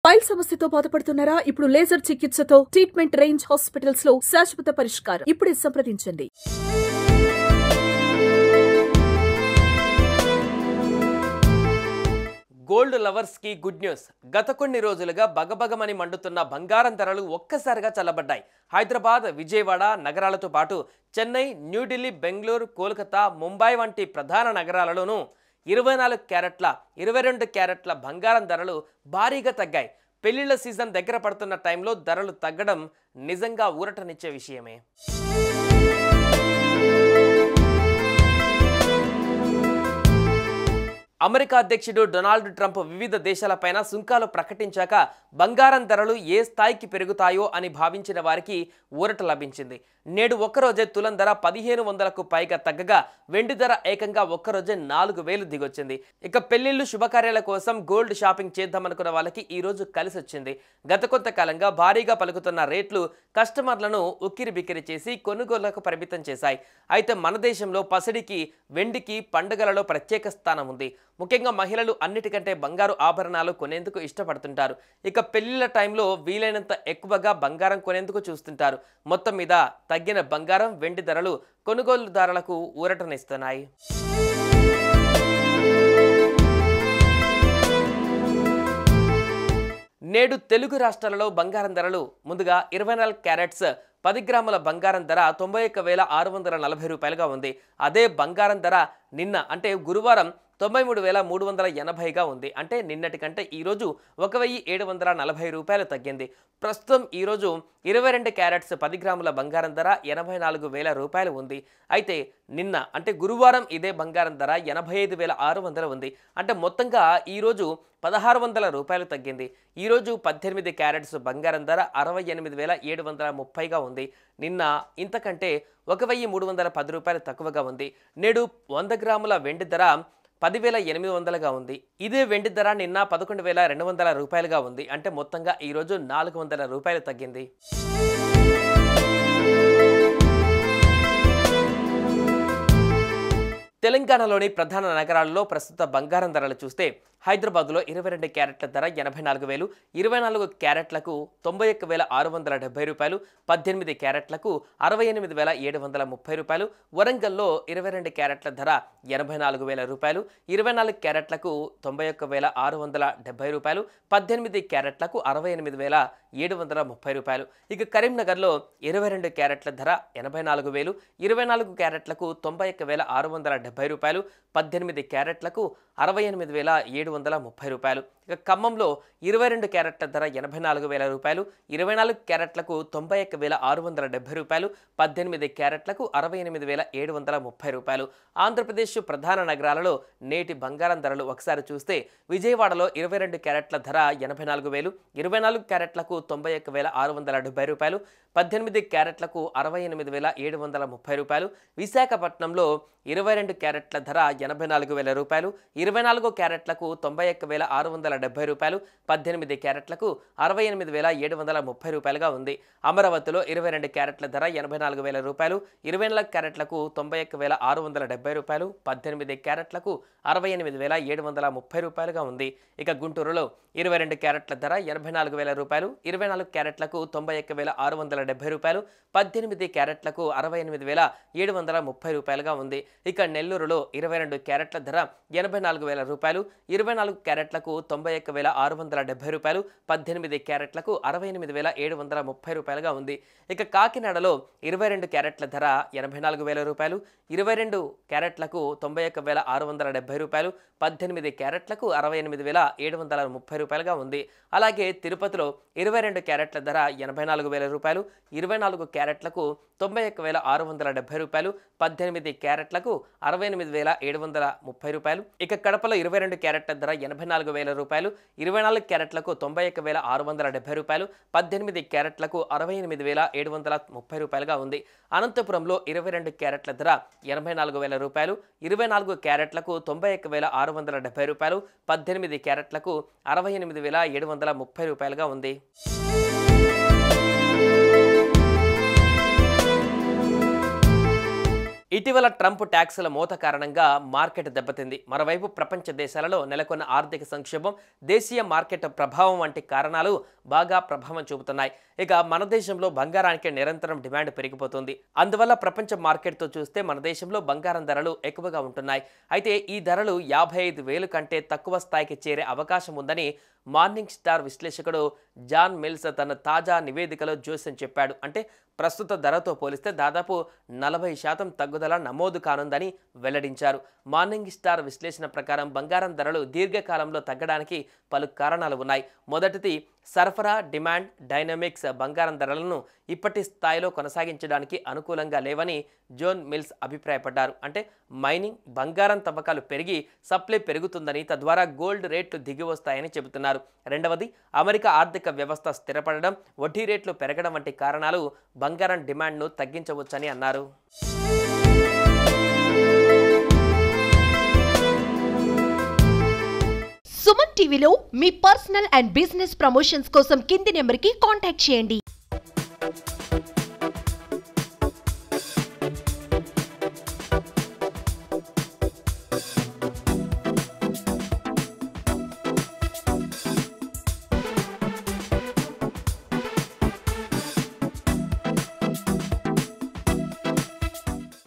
Pile సమస్యతో బాధపడుతున్నారా? ఇప్పుడు లేజర్ చికిత్సతో ట్రీట్మెంట్ రేంజ్ హాస్పిటల్స్ లో శాశ్వత పరిష్కారం. ఇప్పుడే సంప్రదించండి. గోల్డ్ లవర్స్ కి గుడ్ న్యూస్. గత కొన్ని రోజులుగా బగబగమని మండుతున్న బంగారం ధరలు ఒక్కసారిగా చల్లబడ్డాయి. హైదరాబాద్, విజయవాడ నగరాలతో పాటు చెన్నై, న్యూఢిల్లీ, బెంగళూరు, కోల్కతా, ముంబై వంటి ప్రధాన నగరాలలోనూ 24 క్యారెట్ల 22 క్యారెట్ల బంగారం ధరలు భారీగా తగ్గాయి. పెళ్లిళ్ల సీజన్ దగ్గర పడుతున్న టైంలో ధరలు తగ్గడం నిజంగా ఊరటనిచ్చే విషయమే. అమెరికా అధ్యక్షుడు డొనాల్డ్ ట్రంప్ వివిధ దేశాలపైన సుంకాలు ప్రకటించాక బంగారం ధరలు ఏ స్థాయికి పెరుగుతాయో అని భావించిన వారికి ఊరట లభించింది. నేడు ఒక్కరోజే తులం ధర 1500కు పైగా తగ్గగా వెండి ధర ఏకంగా ఒక్కరోజే 4000 దిగొచ్చింది. ఇక పెళ్లిళ్లు, శుభకార్యాల కోసం గోల్డ్ షాపింగ్ చేద్దామనుకున్న వాళ్ళకి ఈ రోజు కలిసి వచ్చింది. గత కొంతకాలంగా భారీగా పలుకుతున్న రేట్లు కస్టమర్లను ఉక్కిరి బిక్కిరి చేసి కొనుగోళ్లకు పరిమితం చేశాయి. అయితే మన దేశంలో పసిడికి, వెండికి పండుగలలో ప్రత్యేక స్థానం ఉంది. ముఖ్యంగా మహిళలు అన్నిటికంటే బంగారు ఆభరణాలు కొనేందుకు ఇష్టపడుతుంటారు. ఇక పెళ్లిళ్ల టైంలో వీలైనంత ఎక్కువగా బంగారం కొనేందుకు చూస్తుంటారు. మొత్తం మీద తగ్గిన బంగారం, వెండి ధరలు కొనుగోలుదారులకు ఊరటనిస్తున్నాయి. నేడు తెలుగు రాష్ట్రాలలో బంగారం ధరలు ముందుగా 24 క్యారెట్స్ 10 గ్రాముల బంగారం ధర 91,640 రూపాయలుగా ఉంది. అదే బంగారం ధర నిన్న అంటే గురువారం 93,380గా ఉంది. అంటే నిన్నటి కంటే ఈరోజు 1,740 రూపాయలు తగ్గింది. ప్రస్తుతం ఈరోజు 22 క్యారెట్స్ 10 గ్రాముల బంగారం ధర 84,000 రూపాయలు ఉంది. అయితే నిన్న అంటే గురువారం ఇదే బంగారం ధర 85,600 ఉంది. అంటే మొత్తంగా ఈరోజు 1,600 రూపాయలు తగ్గింది. ఈరోజు 18 క్యారెట్స్ బంగారం ధర 68,730గా ఉంది. నిన్న ఇంతకంటే 1,310 రూపాయలు తక్కువగా ఉంది. నేడు 100 గ్రాముల వెండి ధర 10,800గా ఉంది. ఇదే వెండి ధర నిన్న 11,200 రూపాయలుగా ఉంది. అంటే మొత్తంగా ఈరోజు 400 రూపాయలు తగ్గింది. తెలంగాణలోని ప్రధాన నగరాల్లో ప్రస్తుత బంగారం ధరలు చూస్తే హైదరాబాద్లో 22 క్యారెట్ల ధర 84,000, 24 క్యారెట్లకు 91,670 రూపాయలు, 18 క్యారెట్లకు 68,730 రూపాయలు, వరంగల్లో 22 క్యారెట్ల ధర 84,000 రూపాయలు, 24 క్యారెట్లకు 91,670 రూపాయలు, 18 క్యారెట్లకు 68,730 రూపాయలు. ఇక కరీంనగర్లో 22 క్యారెట్ల ధర 84,000, 24 క్యారెట్లకు 91,670 రూపాయలు, 18 క్యారెట్లకు 68,730 రూపాయలు. ఇక ఖమ్మంలో 22 క్యారెట్ల ధర 84,000 రూపాయలు, 24 క్యారెట్లకు 91,670 రూపాయలు, 18 క్యారెట్లకు 68,730 రూపాయలు. ఆంధ్రప్రదేశ్ ప్రధాన నగరాలలో నేటి బంగారం ధరలు ఒకసారి చూస్తే విజయవాడలో 22 క్యారెట్ల ధర 84,000, 24 క్యారెట్లకు 91,670 రూపాయలు, 18 క్యారెట్లకు 68,730 రూపాయలు. విశాఖపట్నంలో 22 క్యారెట్ల ధర 84,000 రూపాయలు, 24 క్యారెట్లకు 91,670 రూపాయలు, 18 క్యారెట్లకు 68,730 రూపాయలుగా ఉంది. అమరావతిలో 22 క్యారెట్ల ధర 84,000 రూపాయలు, 24 క్యారెట్లకు 91,670 రూపాయలు, 18 క్యారెట్లకు 68,730 రూపాయలుగా ఉంది. ఇక గుంటూరులో 22 క్యారెట్ల ధర 84,000 రూపాయలు, 24 క్యారెట్లకు 91,670 రూపాయలు, 18 క్యారెట్లకు 68,730 రూపాయలుగా ఉంది. ఇక నెల్లూరులో 22 క్యారెట్ల ధర 84,000 రూపాయలు, 24 క్యారెట్లకు 91,670 రూపాయలు, 18 క్యారెట్లకు 68,730 రూపాయలుగా ఉంది. ఇక కాకినాడలో 22 క్యారెట్ల ధర 84,000 రూపాయలు, 22 క్యారెట్లకు 91,670 రూపాయలు, 18 క్యారెట్లకు 68,730 రూపాయలుగా ఉంది. అలాగే తిరుపతిలో 22 క్యారెట్ల ధర 84,000 రూపాయలు, 24 క్యారెట్లకు 91,670 రూపాయలు, 18 క్యారెట్లకు 68,730 రూపాయలు. ఇక కడపలో 22 క్యారెట్ల ధర 84,000 రూపాయలు, 24 క్యారెట్లకు 91,670 రూపాయలు, 18 క్యారెట్లకు 68,730 రూపాయలుగా ఉంది. అనంతపురంలో 22 క్యారెట్ల ధర 84,000 రూపాయలు, 24 క్యారెట్లకు 91,670 రూపాయలు, 18 క్యారెట్లకు 68,730 రూపాయలుగా ఉంది. ఇటీవల ట్రంప్ ట్యాక్సుల మోత కారణంగా మార్కెట్ దెబ్బతింది. మరోవైపు ప్రపంచ దేశాలలో నెలకొన్న ఆర్థిక సంక్షోభం, దేశీయ మార్కెట్ ప్రభావం వంటి కారణాలు బాగా ప్రభావం చూపుతున్నాయి. ఇక మన దేశంలో బంగారానికి నిరంతరం డిమాండ్ పెరిగిపోతుంది. అందువల్ల ప్రపంచ మార్కెట్తో చూస్తే మన దేశంలో బంగారం ధరలు ఎక్కువగా ఉంటున్నాయి. అయితే ఈ ధరలు 55,000 కంటే తక్కువ స్థాయికి చేరే అవకాశం ఉందని మార్నింగ్ స్టార్ విశ్లేషకుడు జాన్ మిల్స్ తన తాజా నివేదికలో జోస్యం చెప్పాడు. అంటే ప్రస్తుత ధరతో పోలిస్తే దాదాపు 40% తగ్గుదల నమోదు కానుందని వెల్లడించారు. మార్నింగ్ స్టార్ విశ్లేషణ ప్రకారం బంగారం ధరలు దీర్ఘకాలంలో తగ్గడానికి పలు కారణాలు ఉన్నాయి. మొదటిది సరఫరా డిమాండ్ డైనమిక్స్ బంగారం ధరలను ఇప్పటి స్థాయిలో కొనసాగించడానికి అనుకూలంగా లేవని జోన్ మిల్స్ అభిప్రాయపడ్డారు. అంటే మైనింగ్, బంగారం తవ్వకాలు పెరిగి సప్లై పెరుగుతుందని, తద్వారా గోల్డ్ రేట్లు దిగి వస్తాయని చెబుతున్నారు. రెండవది అమెరికా ఆర్థిక వ్యవస్థ స్థిరపడడం, వడ్డీ రేట్లు పెరగడం వంటి కారణాలు బంగారం డిమాండ్ను తగ్గించవచ్చని అన్నారు. సుమన్ టీవీలో మీ పర్సనల్ అండ్ బిజినెస్ ప్రమోషన్స్ కోసం కింది నెంబర్కి కాంటాక్ట్ చేయండి.